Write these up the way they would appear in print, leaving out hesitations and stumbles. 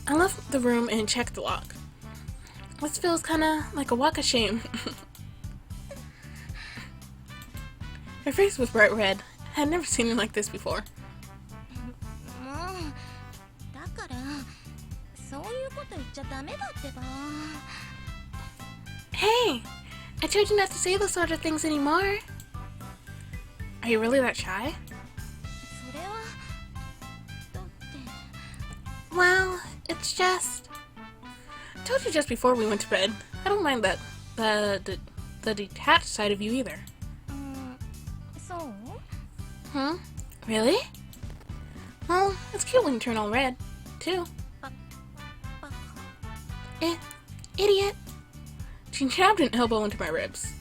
I left the room and checked the lock. This feels kinda like a walk of shame. Her face was bright red. I had never seen her like this before. Hey! I told you not to say those sort of things anymore. Are you really that shy? Well, it's just... I told you just before we went to bed. I don't mind that the detached side of you either. Hmm? Really? Well, it's cute when you turn all red, too. Idiot! She jabbed an elbow into my ribs.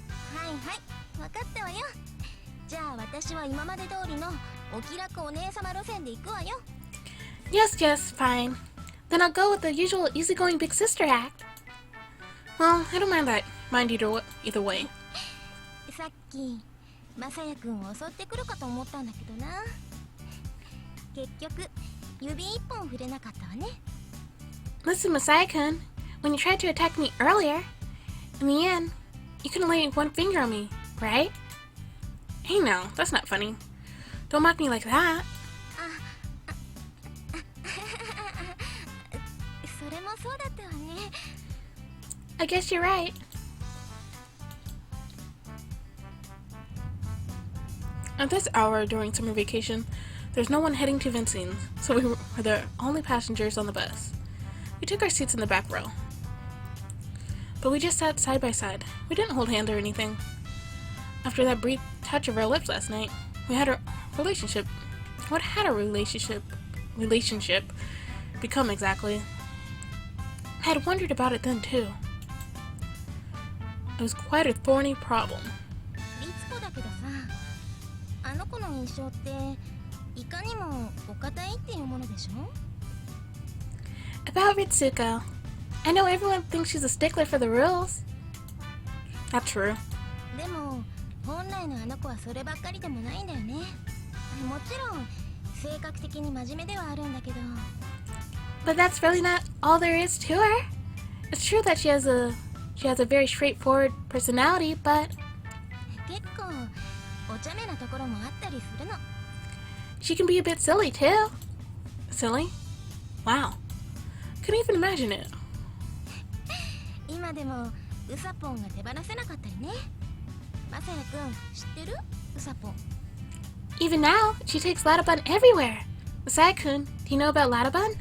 Yes, fine. Then I'll go with the usual easygoing big sister act. Well, I don't mind either way. Listen, Masaya-kun, when you tried to attack me earlier, in the end, you couldn't lay one finger on me, right? Hey now, that's not funny. Don't mock me like that. I guess you're right. At this hour during summer vacation, there's no one heading to Vincent's, so we were the only passengers on the bus. We took our seats in the back row. But we just sat side by side. We didn't hold hands or anything. After that brief touch of our lips last night, we had a relationship. What had a relationship become exactly? I had wondered about it then too. It was quite a thorny problem. About Ritsuko, I know everyone thinks she's a stickler for the rules. Not true. But that's really not all there is to her. It's true that she has a very straightforward personality, but she can be a bit silly too. Silly? Wow. Couldn't even imagine it. Even now, she takes Ladabun everywhere. Masaya-kun, do you know about Ladabun?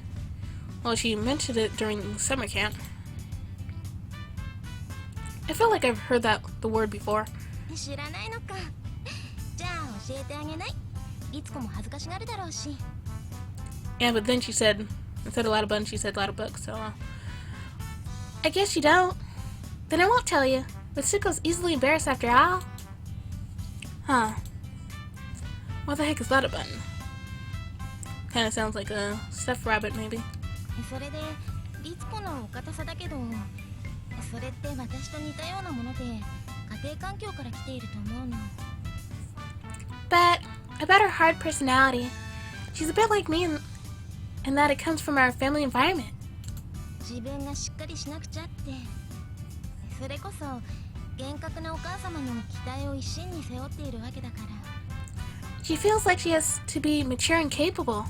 Well, she mentioned it during summer camp. I feel like I've heard the word before. Yeah, but then she said, instead of Ladabun, she said Ladabuk, so... I guess you don't. Then I won't tell you. Ritsuko's easily embarrassed after all. Huh. What the heck is Ladabun? Kinda sounds like a stuffed rabbit, maybe. But about her hard personality, she's a bit like me in that it comes from our family environment. She feels like she has to be mature and capable.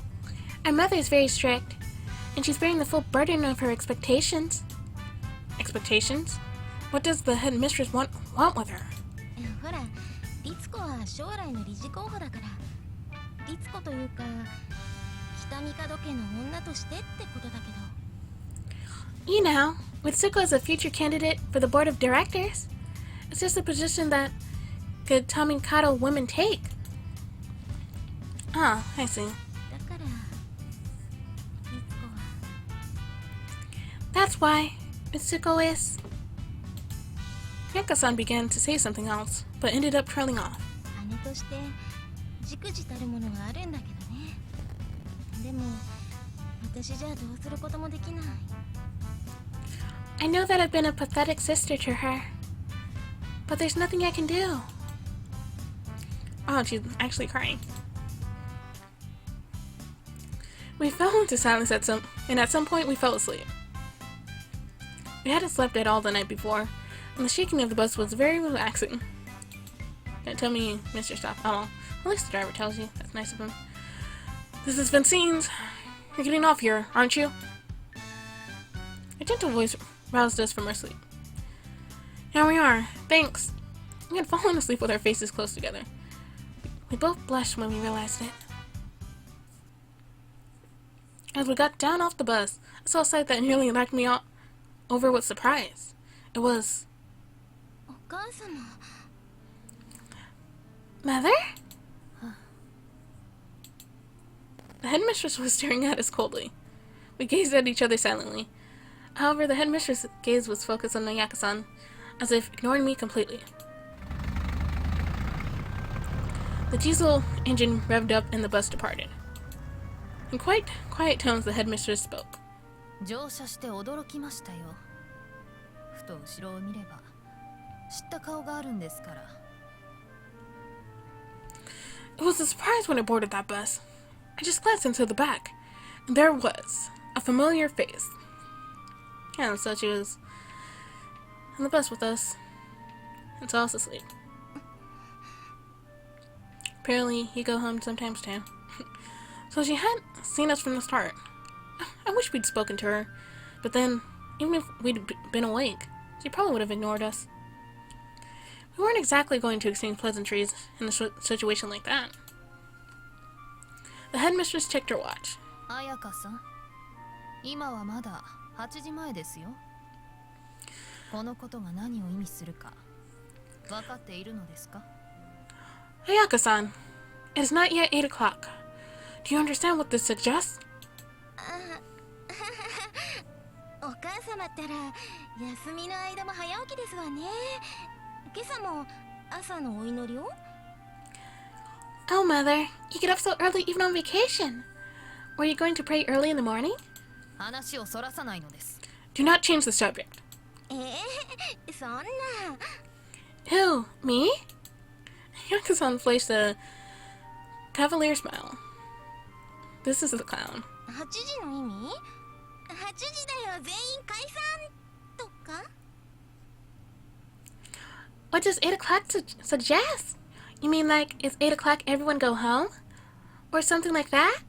Our mother is very strict, and she's bearing the full burden of her expectations. Expectations? What does the headmistress want with her? You know, Ritsuko is a future candidate for the board of directors. It's just a position that good Tamikado women take. Ah, I see. That's why Ritsuko is... Ayaka-san began to say something else, but ended up trailing off. I know that I've been a pathetic sister to her, but there's nothing I can do. Oh, she's actually crying. We fell into silence at some point we fell asleep. We hadn't slept at all the night before, and the shaking of the bus was very relaxing. Don't tell me Mr. Stop. Oh, at least the driver tells you. That's nice of him. This is Vincine's. You're getting off here, aren't you? A gentle voice roused us from our sleep. Here we are. Thanks. We had fallen asleep with our faces close together. We both blushed when we realized it. As we got down off the bus, I saw a sight that nearly knocked me over with surprise. It was... Mother? The headmistress was staring at us coldly. We gazed at each other silently. However, the headmistress' gaze was focused on Ayaka-san, as if ignoring me completely. The diesel engine revved up and the bus departed. In quite quiet tones, the headmistress spoke. It was a surprise when I boarded that bus. I just glanced into the back, and there was a familiar face. Yeah, so she was on the bus with us and saw us asleep. Apparently, you go home sometimes too. So she hadn't seen us from the start. I wish we'd spoken to her, but then, even if we'd been awake, she probably would have ignored us. We weren't exactly going to exchange pleasantries in a situation like that. The headmistress checked her watch. Ayaka-san, 今はまだ8時前ですよ。このことが何を意味するか分かっているのですか? Ayaka-san, it is not yet 8 o'clock. Do you understand what this suggests? お母様ったら休みの間も早起きですわね。今朝も朝のお祈りを? Oh, Mother, you get up so early even on vacation. Were you going to pray early in the morning? 話をそらさないのです。 Do not change the subject. そんな。Who? Me? Ayaka-san flashed a cavalier smile. This is the clown. 8時の意味? 8時だよ、全員解散とか? What does 8 o'clock suggest? You mean like, it's 8 o'clock, everyone go home? Or something like that?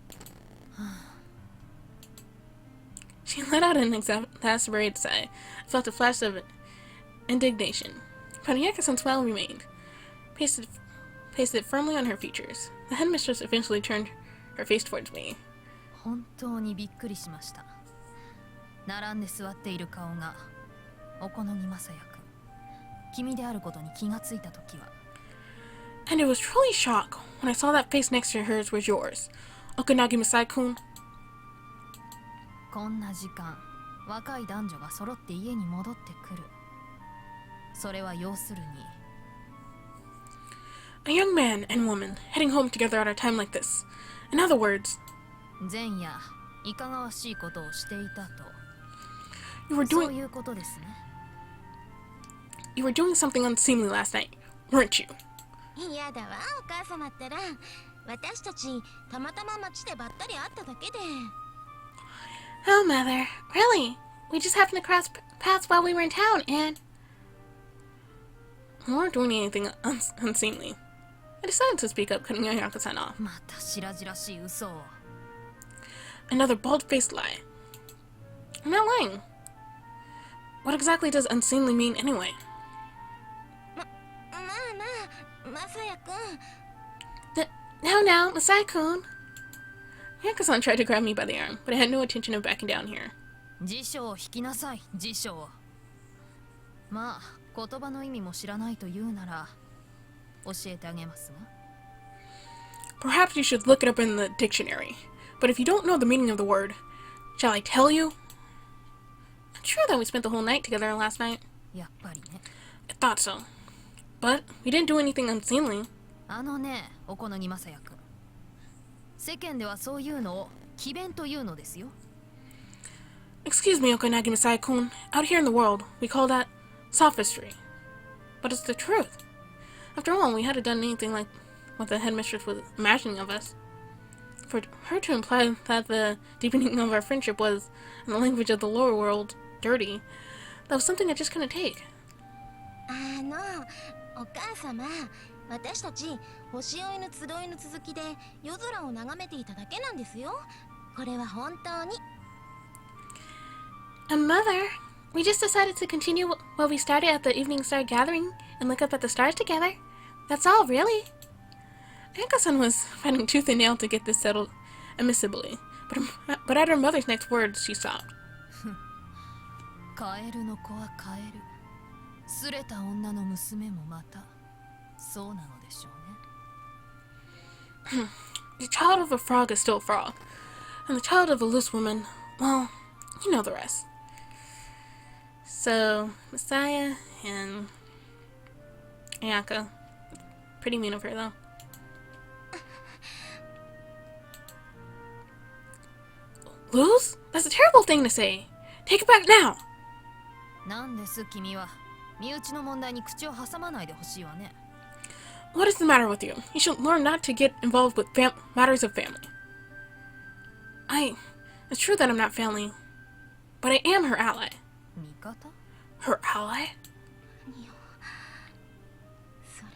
She let out an exasperated sigh. I felt a flash of indignation. But Ayaka-san's smile remained, pasted firmly on her features. The headmistress eventually turned her face towards me. 本当にびっくりしました。並んで座っている顔がお好み正也君。君であることに気がついたときは。And it was truly shock when I saw that face next to hers was yours, Okanagi Masai-kun. こんな時間、若い男女が揃って家に戻ってくる。それは要するに。A young man and woman heading home together at a time like this. In other words, 前夜、いかがわしいことをしていたと。そういうことですね。You were doing something unseemly last night, weren't you? 嫌だわ、お母様ったら。私たち、たまたま街でばったり会っただけで。Oh, Mother, really? We just happened to cross paths while we were in town, and... We weren't doing anything unseemly. I decided to speak up, cutting Ayaka-san off. また白々しい嘘を。Another bald-faced lie. I'm not lying. What exactly does unseemly mean anyway? まあ、Masaya君。Now, Masai-kun. Ayaka-san tried to grab me by the arm, but I had no intention of backing down here. 辞書を引きなさい、辞書を。まあ、言葉の意味も知らないというなら、教えてあげますが。Perhaps you should look it up in the dictionary. But if you don't know the meaning of the word, shall I tell you? I'm sure that we spent the whole night together last night. やっぱりね。I thought so. But we didn't do anything unseemly. あのね、お好み正也君。世間ではそういうのを詭弁というのですよ。Excuse me, Okanagi Masai-kun. Out here in the world, we call that sophistry. But it's the truth. After all, we hadn't done anything like what the headmistress was imagining of us. For her to imply that the deepening of our friendship was, in the language of the lower world, dirty, that was something I just couldn't take. お母様、私たち星追いの集いの続きで夜空を眺めていただけなんですよ。これは本当に。And Mother, we just decided to continue what we started at the Evening Star Gathering and look up at the stars together. That's all, really. Ayaka-san was fighting tooth and nail to get this settled amicably, but at her mother's next words, she stopped. カエルの子はカエル。すれた女の娘もまたそうなのでしょうね。The child of a frog is still a frog, and the child of a loose woman, well, you know the rest. So, Messiah and Ayaka, pretty mean of her though. Lose? That's a terrible thing to say. Take it back now. なんです君は身内の問題に口を挟まないでほしいわね。What is the matter with you? You should learn not to get involved with matters of family. It's true that I'm not family, but I am her ally. 味方? Her ally? 何よそれ。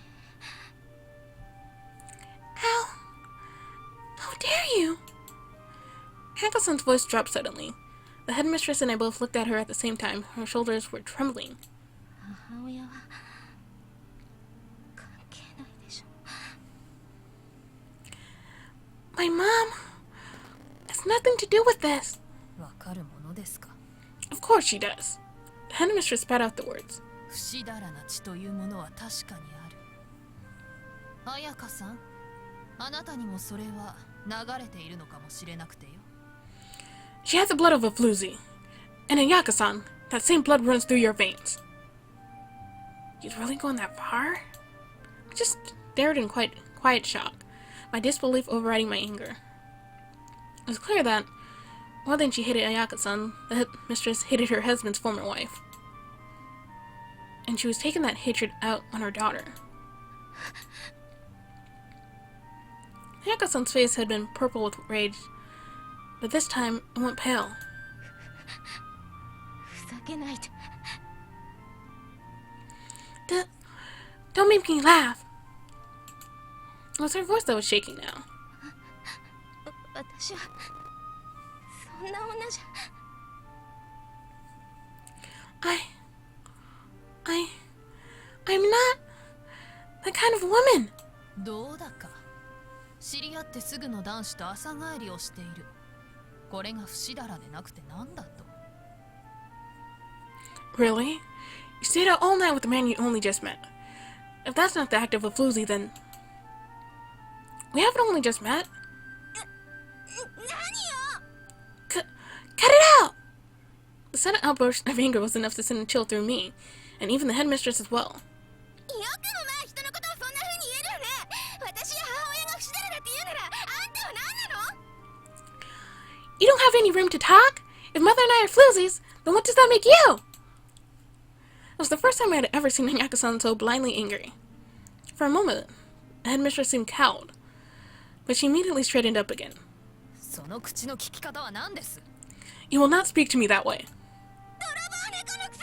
How dare you? Ayaka-san's voice dropped suddenly. The headmistress and I both looked at her at the same time. Her shoulders were trembling. 母親は関係ないでしょ。My mom has nothing to do with this. わかるものですか。Of course she does. The headmistress spat out the words. 不死だらな血というものは確かにある。彩香さん、あなたにもそれは流れているのかもしれなくてよ。She has the blood of a floozy. And Ayaka-san, that same blood runs through your veins. You'd really gone that far? I just stared in quiet shock, my disbelief overriding my anger. It was clear that, more than she hated Ayaka-san, the headmistress hated her husband's former wife. And she was taking that hatred out on her daughter. Ayaka-san's face had been purple with rage, but this time it went pale. ふざけないで。Don't make me laugh. It was her voice that was shaking now. 私はそんな女じゃ。I'm not that kind of woman. どうだか。知り合ってすぐの男子と朝帰りをしている。これが不死だらでなくてなんだと。Really? You stayed out all night with the man you only just met. If that's not the act of a floozy, then... We haven't only just met. 何よ Cut it out! The sudden outburst of anger was enough to send a chill through me, and even the headmistress as well. よくもまあ人のことをそんな風に言えるわね。私や母親が不死だらだって言うならあんたは何なの You don't have any room to talk? If Mother and I are floozies, then what does that make you? It was the first time I had ever seen Ayaka-san so blindly angry. For a moment, the headmistress seemed cowed, but she immediately straightened up again. その口の聞き方は何です You will not speak to me that way. 泥棒猫のくせ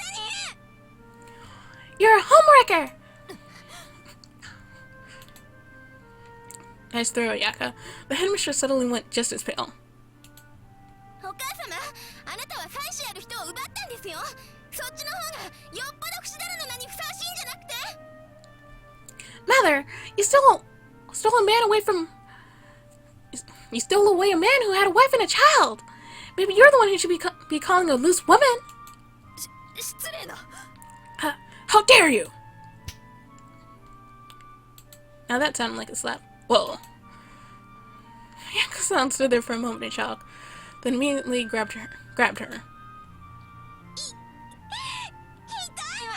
に You're a homewrecker! Nice throw, Ayaka. The headmistress suddenly went just as pale. お母様、あなたは妻子ある人を奪ったんですよ。そっちの方がよっぽど不死だらの名にふさわしいんじゃなくて Mother, you stole a man away from... You stole away a man who had a wife and a child! Maybe you're the one who should be calling a loose woman! 失礼な How dare you! Now that sounded like a slap. Whoa. Ayaka-san stood there for a moment in shock, then immediately grabbed her. 痛いわ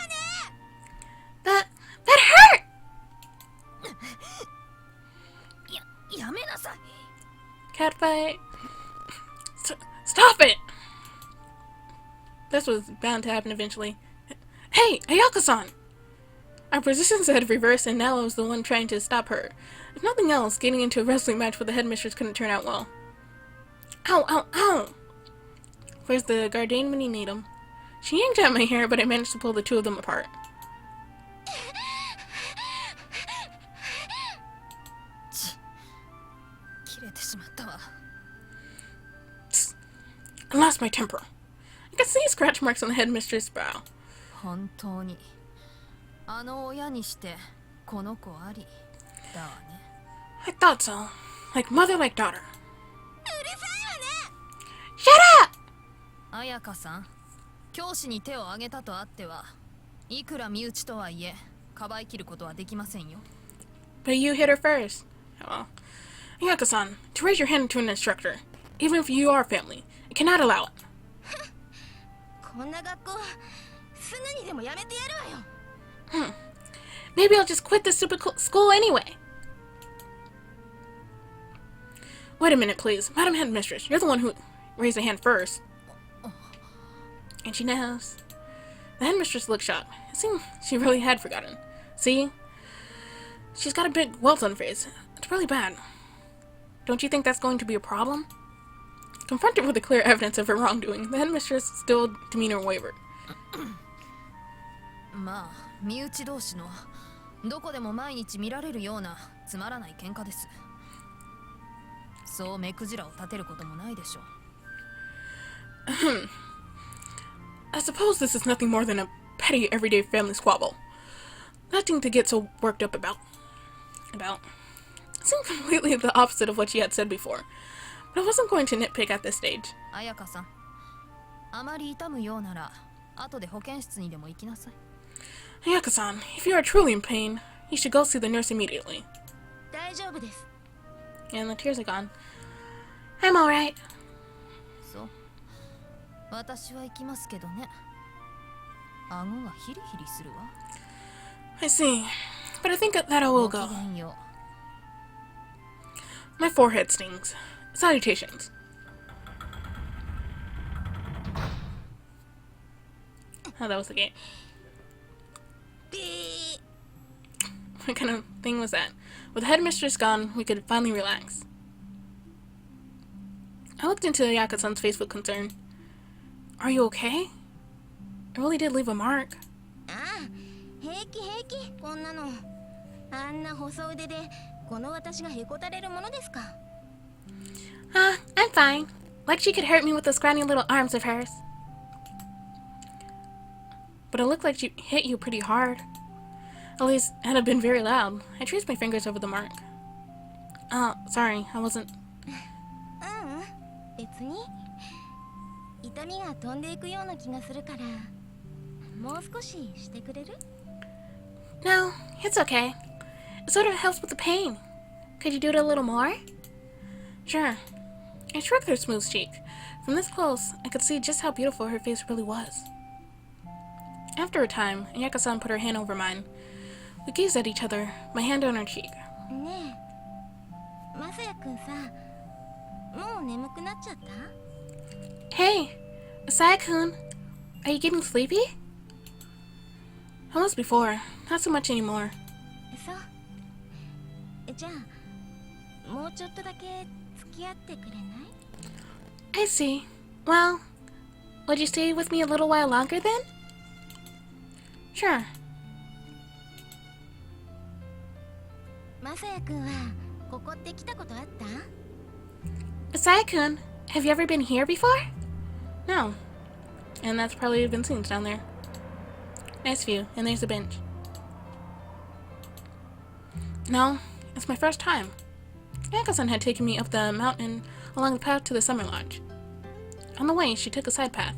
ね That hurt! やめなさい Catfight. Stop it! This was bound to happen eventually. Hey, Ayaka-san! Our positions had reversed, and now I was the one trying to stop her. If nothing else, getting into a wrestling match with the headmistress couldn't turn out well. Ow, ow, ow! Where's the Gardain when you need him? She yanked at my hair, but I managed to pull the two of them apart. I lost my temper. I could see scratch marks on the headmistress' brow. I thought so. Like mother, like daughter. Shut up! Ayaka-san, 教師に手を挙げたとあっては、いくら身内とはいえ、かばいきることはできませんよ。But you hit her first. Well, Ayaka-san, to raise your hand to an instructor, even if you are family, I cannot allow it. こんな学校すぐにでもやめてやるわよ。Maybe I'll just quit this stupid school anyway. Wait a minute, please. Madam Headmistress, you're the one who raised a hand first. And she knows. The headmistress looked shocked. It seemed she really had forgotten. See? She's got a big welt on her face. It's really bad. Don't you think that's going to be a problem? Confronted with the clear evidence of her wrongdoing, the headmistress' still demeanor wavered. まあ、身内同士のどこでも毎日見られるようなつまらない喧嘩です。そう目くじらを立てることもないでしょう。I suppose this is nothing more than a petty everyday family squabble. Nothing to get so worked up about. It seemed completely the opposite of what she had said before. But I wasn't going to nitpick at this stage. Ayaka-san, あまり痛むようなら、後で保健室にでも行きなさい。Ayaka-san, if you are truly in pain, you should go see the nurse immediately. 大丈夫です。 And the tears are gone. I'm alright. そう。私は行きますけどね。顎がヒリヒリするわ。I see. But I think that I will go. ごきげんよう。My forehead stings. Salutations. Oh, that was the game. What kind of thing was that? With the headmistress gone, we could finally relax. I looked into Ayaka-san's face with concern. Are you okay? It really did leave a mark. ああ、平気平気、こんなの。あんな細腕でこの私がへこたれるものですか。I'm fine. Like she could hurt me with those scrawny little arms of hers. But it looked like she hit you pretty hard. At least, it had been very loud. I traced my fingers over the mark. Sorry, I wasn't... 別に痛みが飛んでいくような気がするからもう少ししてくれる？ No, it's okay. It sort of helps with the pain. Could you do it a little more? Sure. I stroked her smooth cheek. From this close, I could see just how beautiful her face really was. After a time, Ayaka-san put her hand over mine. We gazed at each other, my hand on her cheek. ねえ、まさやくんさ、もう眠くなっちゃった？ Hey, Asaya-kun, are you getting sleepy? I was before, not so much anymore. そう。じゃあ、もうちょっとだけ付き合ってくれない？ I see. Well, would you stay with me a little while longer then? Sure. まさやくんはここって来たことあった？ Asaya-kun, have you ever been here before? No. And that's probably Vincine's down there. Nice view, and there's a bench. No, it's my first time. Ayaka-san had taken me up the mountain along the path to the summer lodge. On the way, she took a side path.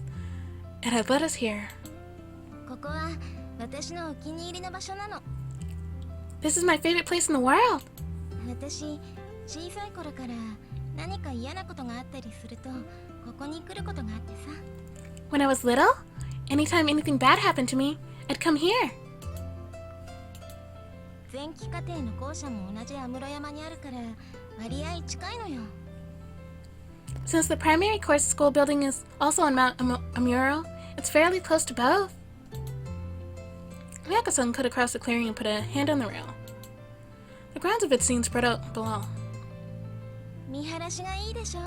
It had led us here. ここは私のお気に入りの場所なの。 This is my favorite place in the world. 私、小さい頃から何か嫌なことがあったりすると、ここに来ることがあってさ。 When I was little, anytime anything bad happened to me, I'd come here. 前期課程の校舎も同じ安室山にあるから割合近いのよ。 Since the primary course school building is also on Mount Amuro, it's fairly close to both. Ayaka-san cut across the clearing and put a hand on the rail. The grounds of it seemed spread out below. 見晴らしがいいでしょ。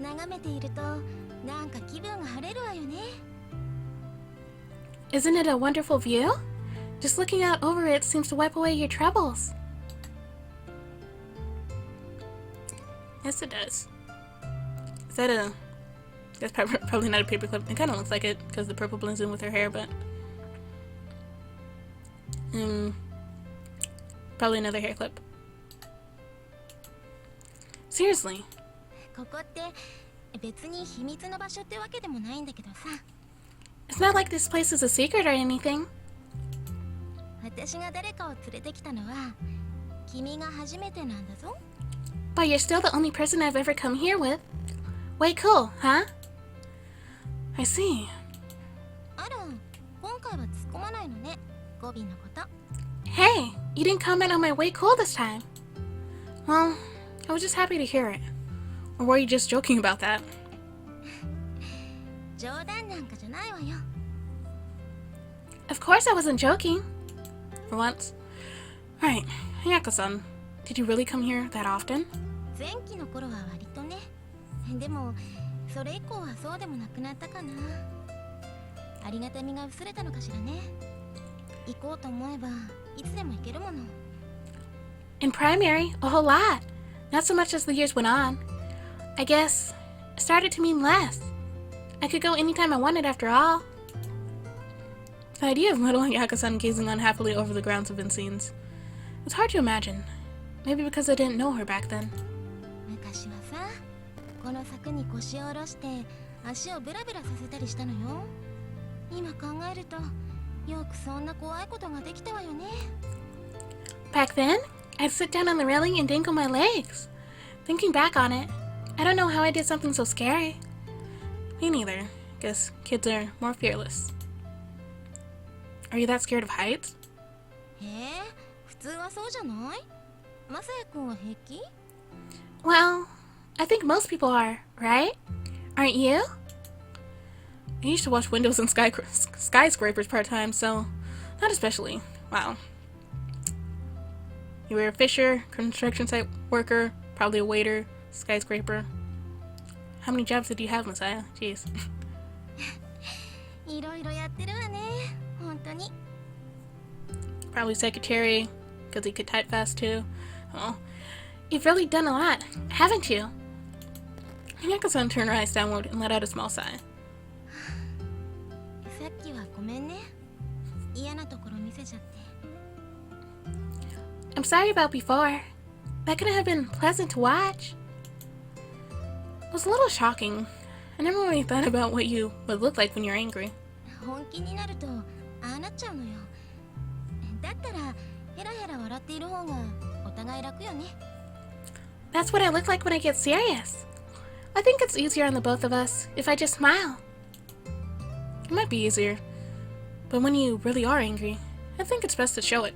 眺めているとなんか気分が晴れるわよね。 Isn't it a wonderful view? Just looking out over it seems to wipe away your troubles. Yes, it does. Is that a... That's probably not a paperclip. It kind of looks like it because the purple blends in with her hair, but... probably another hair clip. Seriously. ここって別に秘密の場所ってわけでもないんだけどさ。 It's not like this place is a secret or anything. 私が誰かを連れてきたのは君が初めてなんだぞ。 But you're still the only person I've ever come here with. Way cool, huh? I see. あら、今回は突っ込まないのね、語尾のこと。 Hey, you didn't comment on my way cool this time. Well, I was just happy to hear it. Or were you just joking about that? 冗談なんかじゃないわよ。 Of course I wasn't joking. For once. Right, Ayaka-san, did you really come here that often? 前期の頃は割とね。でも、それ以降はそうでもなくなったかな。ありがたみが薄れたのかしらね。行こうと思えば、いつでも行けるもの。 In primary, a whole lot. Not so much as the years went on. I guess it started to mean less. I could go anytime I wanted after all. The idea of little Ayaka-san gazing unhappily over the grounds of Vincent's was hard to imagine. Maybe because I didn't know her back then. 昔はさ、この柵に腰を下ろして足をブラブラさせたりしたのよ。今考えると、よくそんな怖いことができたわよね。 Back then, I'd sit down on the railing and dangle my legs. Thinking back on it, I don't know how I did something so scary. Me neither. Guess kids are more fearless. Are you that scared of heights? 普通はそうじゃない？マサヤくんは平気？ Well, I think most people are, right? Aren't you? I used to wash windows in skyscrapers part-time, so not especially. Wow. You were a fisher, construction site worker, probably a waiter, skyscraper. How many jobs did you have, Messiah? Jeez. いろいろやってるわね。本当に。 Probably secretary, because he could type fast too. Oh, you've really done a lot, haven't you? Ayaka-san turned her eyes downward and let out a small sigh. さっきはごめんね。嫌なところ見せちゃって。 I'm sorry about before. That couldn't have been pleasant to watch. It was a little shocking. I never really thought about what you would look like when you're angry. 本気になるとああなっちゃうのよ。だったらヘラヘラ笑っている方がお互い楽よね。 That's what I look like when I get serious. I think it's easier on the both of us if I just smile. It might be easier, but when you really are angry, I think it's best to show it.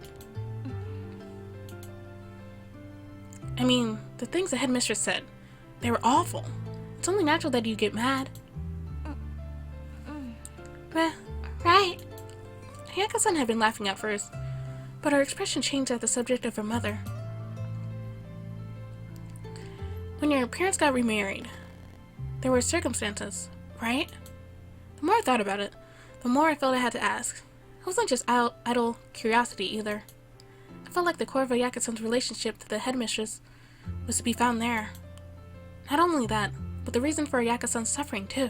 I mean, the things the headmistress said, they were awful. It's only natural that you get mad. Right. Ayaka-san had been laughing at first, but her expression changed at the subject of her mother. When your parents got remarried, there were circumstances, right? The more I thought about it, the more I felt I had to ask. It wasn't just idle curiosity either. I felt like the core of Ayaka-san's relationship to the headmistress was to be found there. Not only that, but the reason for Ayaka-san's suffering too.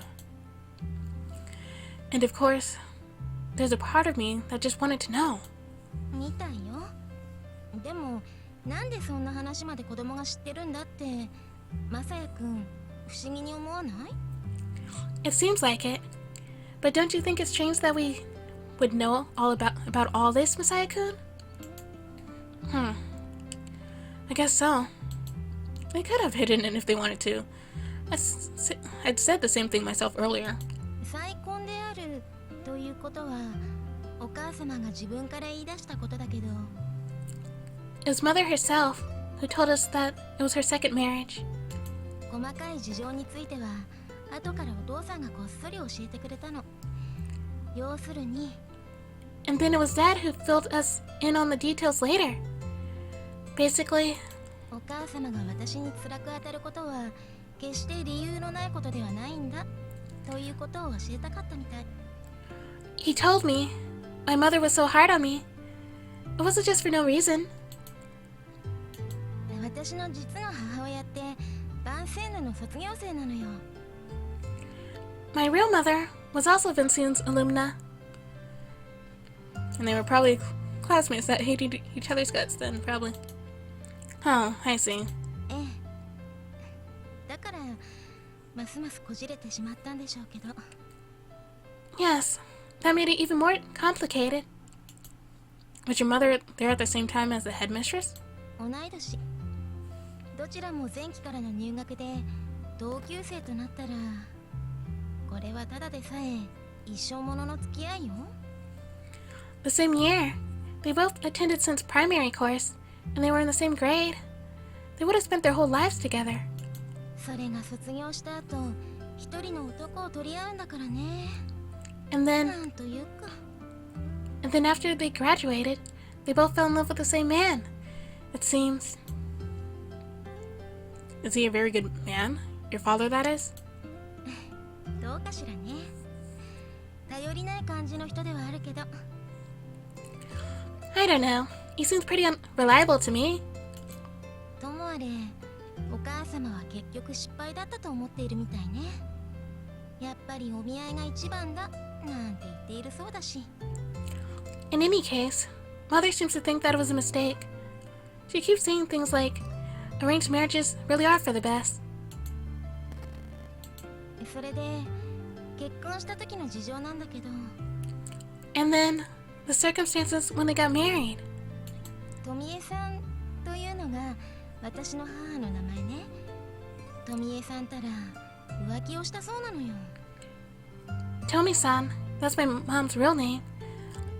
And of course, there's a part of me that just wanted to know. みたいよ。でも、なんでそんな話まで子供が知ってるんだって、マサヤくん、不思議に思わない？ It seems like it. But don't you think it's strange that we would know all about all this, Messiah-kun? I guess so. They could have hidden it if they wanted to. I'd said the same thing myself earlier. 再婚であるということは、お母様が自分から言い出したことだけど。It was Mother herself who told us that it was her second marriage. 細かい事情については、後からお父さんがこっそり教えてくれたの。要するに、And then it was Dad who filled us in on the details later. Basically, お母様が私に辛く当たることは決して理由のないことではないんだということを教えたかったみたい。 he told me my mother was so hard on me. It wasn't just for no reason. 私の実の母親ってバンセーヌの卒業生なのよ。 My real mother was also Vincine's alumna. And they were probably classmates that hated each other's guts then, probably. Oh, I see. ええ。だからますますこじれてしまったんでしょうけど。 Yes, that made it even more complicated. Was your mother there at the same time as the headmistress? 同い年。どちらも前期からの入学で同級生となったら、これはただでさえ一生ものの付き合いよ。 The same year. They both attended since primary course, and they were in the same grade. They would have spent their whole lives together. それが卒業した後、一人の男を取り合うんだからね。 And な then んというか。 after they graduated, they both fell in love with the same man. It seems. Is he a very good man? Your father, that is? どうかしらね。頼りない感じの人ではあるけど。 I don't know. He seems pretty unreliable to me. ともあれ、お母様は結局失敗だったと思っているみたいね。やっぱりお見合いが一番だなんて言っているそうだし。 In any case, Mother seems to think that it was a mistake. She keeps saying things like, arranged marriages really are for the best. それで結婚した時の事情なんだけど、 And then, the circumstances when they got married. 富江さんというのが私の母の名前ね。富江さんたら浮気をしたそうなのよ。 Tomi-san, that's my mom's real name.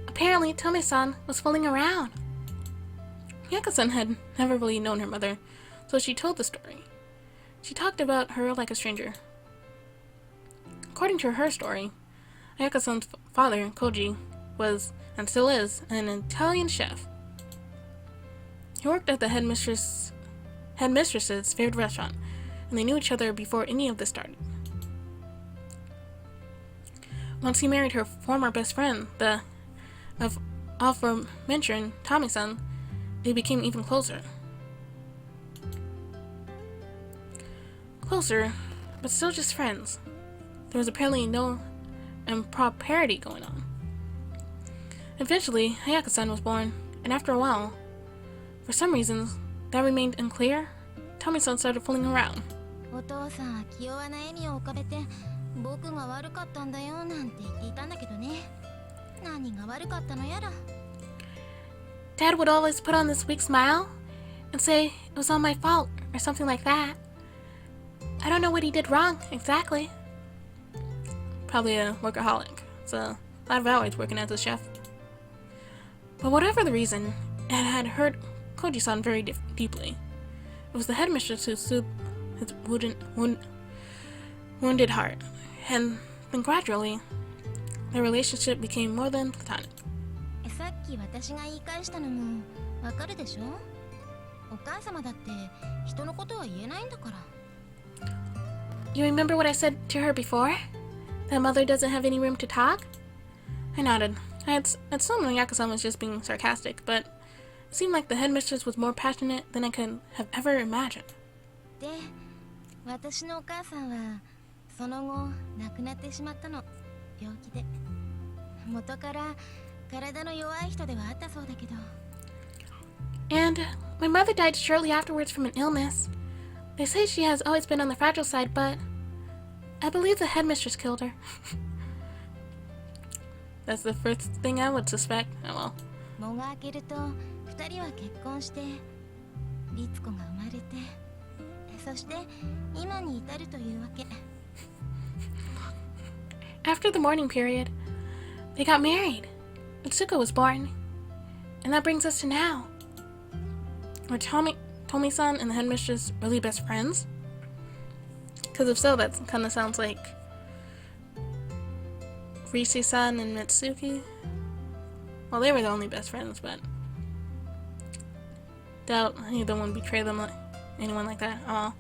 Apparently, Tomi-san was fooling around. Ayaka-san had never really known her mother, so she told the story. She talked about her like a stranger. According to her story, Ayaka-san's father, Koji, was, and still is, an Italian chef. He worked at the headmistress's favorite restaurant, and they knew each other before any of this started. Once he married her former best friend, the aforementioned Tommy-san, they became even closer. Closer, but still just friends. There was apparently no impropriety going on. Eventually, Ayaka-san was born, and after a while, for some reasons that remained unclear, Tommy-san started fooling around. お父さんは気弱な笑みを浮かべて、僕が悪かったんだよなんて言っていたんだけどね。何が悪かったのやら。 Dad would always put on this weak smile and say it was all my fault or something like that. I don't know what he did wrong exactly. Probably a workaholic. It's a lot of hours working as a chef. But whatever the reason, it had hurt Koji-san very deeply. It was the headmistress who soothed his wounded heart, and then gradually, their relationship became more than platonic. さっき私が言い返したのもわかるでしょ。お母様だって人のことは言えないんだから。 You remember what I said to her before? That mother doesn't have any room to talk? I nodded. I had assumed Ayaka-san was just being sarcastic, but it seemed like the headmistress was more passionate than I could have ever imagined. で、私のお母さんはその後亡くなってしまったの。病気で。元から体の弱い人ではあったそうだけど。 And my mother died shortly afterwards from an illness. They say she has always been on the fragile side, but I believe the headmistress killed her. That's the first thing I would suspect. Oh well. 喪が明けると二人は結婚して律子が生まれて、そして今に至るというわけ。 After the mourning period, they got married. Mitsuko was born. And that brings us to now. Were Tomi-san and the headmistress really best friends? Because if so, that kind of sounds like Risi-san and Mitsuki. Well, they were the only best friends, but doubt either one betray them like anyone like that. Oh.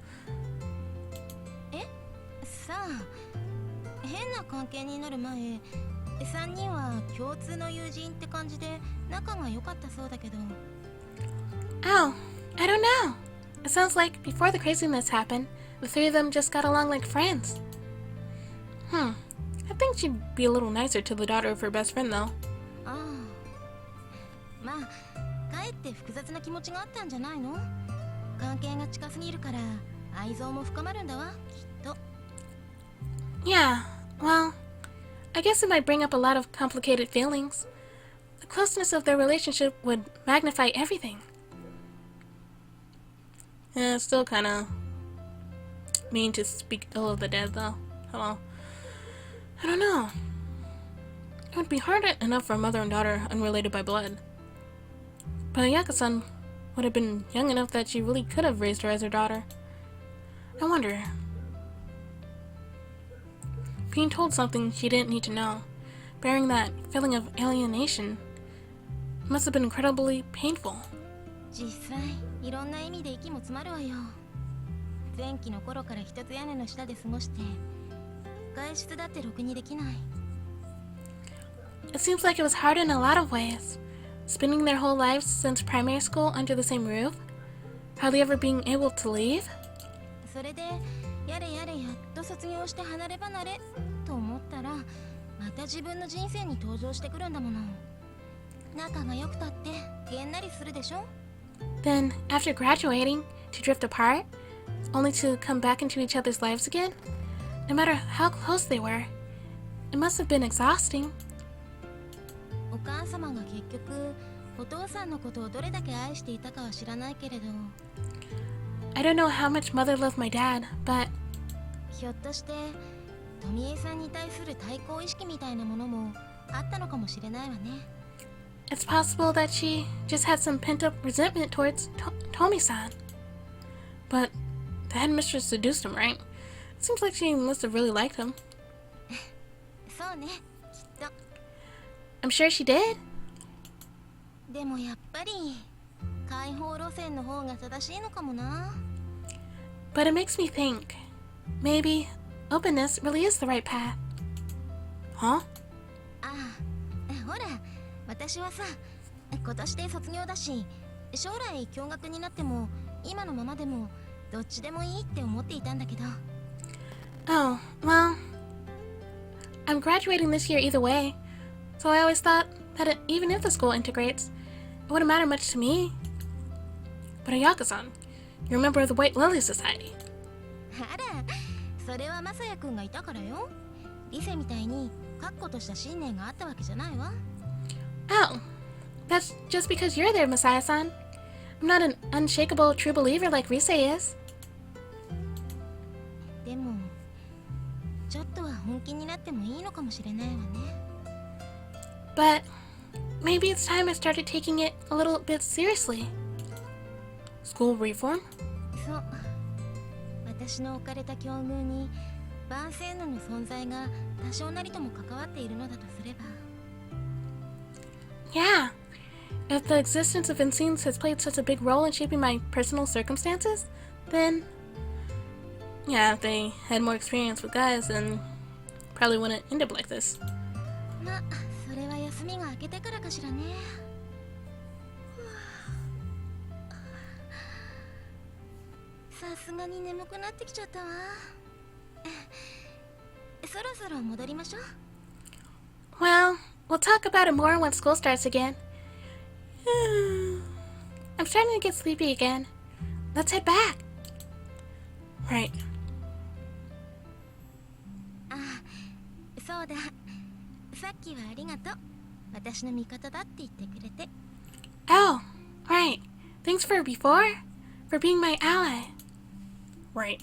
さあ、変な関係になる前、3人は共通の友人って感じで仲が良かったそうだけど。Oh, I don't know. It sounds like before the craziness happened, the three of them just got along like friends. I think she'd be a little nicer to the daughter of her best friend, though. ああ、まあ、かえって複雑な気持ちがあったんじゃないの？関係が近すぎるから愛憎も深まるんだわ、きっと。Yeah, well, I guess it might bring up a lot of complicated feelings. The closeness of their relationship would magnify everything. Yeah, it's still kind of mean to speak ill of the dead, though. Hello. I don't know. It would be hard enough for a mother and daughter unrelated by blood. But Ayaka-san would have been young enough that she really could have raised her as her daughter. I wonder. Being told something she didn't need to know, bearing that feeling of alienation, must have been incredibly painful. 実際、いろんな意味で息も詰まるわよ。前期の頃から一つ屋根の下で過ごして、外出だってろくにできない。It seems like it was hard in a lot of ways. Spending their whole lives since primary school under the same roof, hardly ever being able to leave. それで、やれやっと卒業して離れ離れと思ったら、また自分の人生に登場してくるんだもの。仲が良くたってげんなりするでしょ？ Then, after graduating, to drift apart, only to come back into each other's lives again, no matter how close they were. It must have been exhausting. お母様が結局、お父さんのことをどれだけ愛していたかは知らないけれど、 I don't know how much mother loved my dad, but ひょっとして、富江さんに対する対抗意識みたいなものもあったのかもしれないわね。it's possible that she just had some pent-up resentment towards Tomi-san. But the headmistress seduced him, right? It seems like she must have really liked him. そうね、きっと。 I'm sure she did. でもやっぱり解放路線の方が正しいのかもな。 But it makes me think, maybe openness really is the right path. Huh? ああ、ほら、私はさ、今年で卒業だし、将来共学になっても今のままでもどっちでもいいって思っていたんだけど。 Oh, well, I'm graduating this year either way, so I always thought that even if the school integrates, it wouldn't matter much to me. But Ayaka-san, you're a member of the White Lily Society. あら、それはマサヤくんがいたからよ。リセみたいに確固とした信念があったわけじゃないわ。 Oh, that's just because you're there, Messiah-san. I'm not an unshakable true believer like Rise is. でも、ちょっとは本気になってもいいのかもしれないわね。 But maybe it's time I started taking it a little bit seriously. School reform? そう。私の置かれた境遇に万世の存在が多少なりとも関わっているのだとすれば。 Yeah. If the existence of Insignes has played such a big role in shaping my personal circumstances, then yeah, if they had more experience with guys, then probably wouldn't end up like this. まあ、それは休みが明けてからかしらね。さすがに眠くなってきちゃったわ。そろそろ戻りましょう。 Well, we'll talk about it more when school starts again. I'm starting to get sleepy again. Let's head back. Right. あ、そうだ。さっきはありがとう。私の味方だって言ってくれて。 Oh, right. Thanks for before? For being my ally. Right.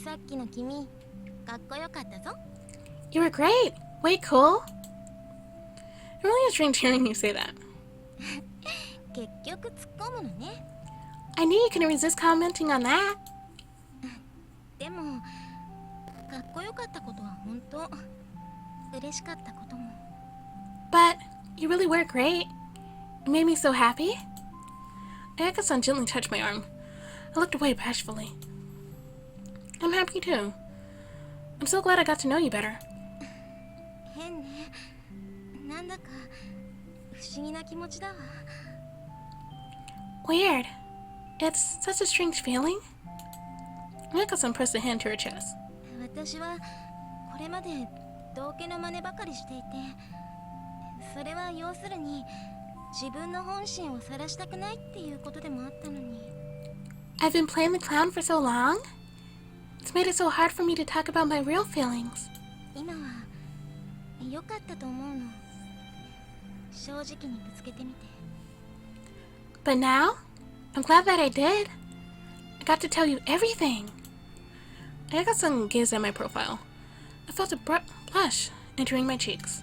さっきの君、かっこよかったぞ。 You were great. Way cool. It really is strange hearing you say that. 結局突っ込むのね。 I knew you couldn't resist commenting on that. でも、かっこよかったことは本当。嬉しかったことも。 But you really were great. It made me so happy. Ayaka-san gently touched my arm. I looked away bashfully. I'm happy too. I'm so glad I got to know you better. 変ね。なんだか不思議な気持ちだわ。Weird. It's such a strange feeling. Ayaka-san pressed a hand to her chest. 私はこれまで道家の真似ばかりしていて、それは要するに自分の本心を晒したくないっていうことでもあったのに。I've been playing the clown for so long. It's made it so hard for me to talk about my real feelings. 今は良かったと思うの。正直にぶつけてみて。But now, I'm glad that I did. I got to tell you everything. Ayaka-san gazed at my profile. I felt a blush entering my cheeks.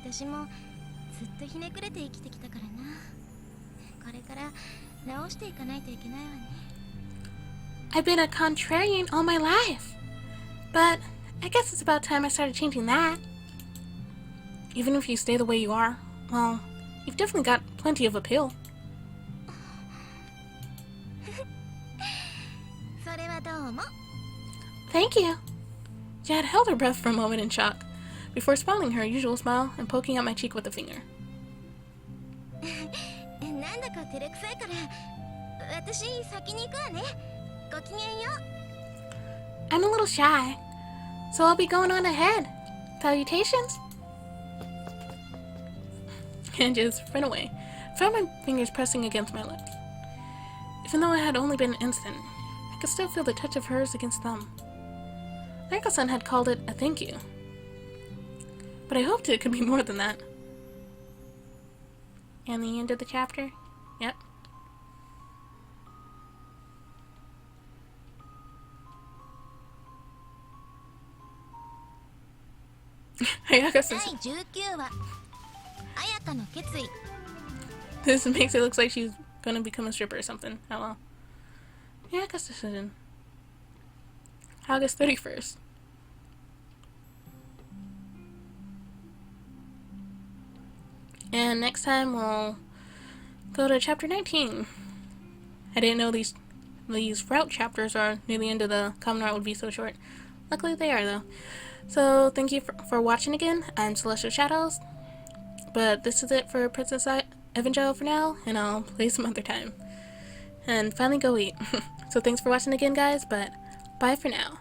私もずっとひねくれて生きてきたからな。これから直していかないといけないわね。I've been a contrarian all my life. But I guess it's about time I started changing that. Even if you stay the way you are, well, you've definitely got plenty of appeal. それはどうも。Thank you. Jad held her breath for a moment in shock, before smiling her usual smile and poking at my cheek with a finger. なんだか照れくさいから、私先に行くわね。ごきげんよう。I'm a little shy, so I'll be going on ahead. Salutations. And just ran away. I felt my fingers pressing against my lips. Even though it had only been an instant, I could still feel the touch of hers against them. Ayaka-san had called it a thank you. But I hoped it could be more than that. And the end of the chapter? Yep. Ayaka-san. 第19話。綾香の決意。 This makes it look like she's gonna become a stripper or something. Oh well. Ayaka's decision. August 31st. And next time we'll go to chapter 19. I didn't know these route chapters are near the end of the common art would be so short. Luckily they are though. So thank you for watching again. I'm Celestial Shadows. But this is it for Princess Evangile for now, and I'll play some other time. And finally go eat. So thanks for watching again guys, but bye for now.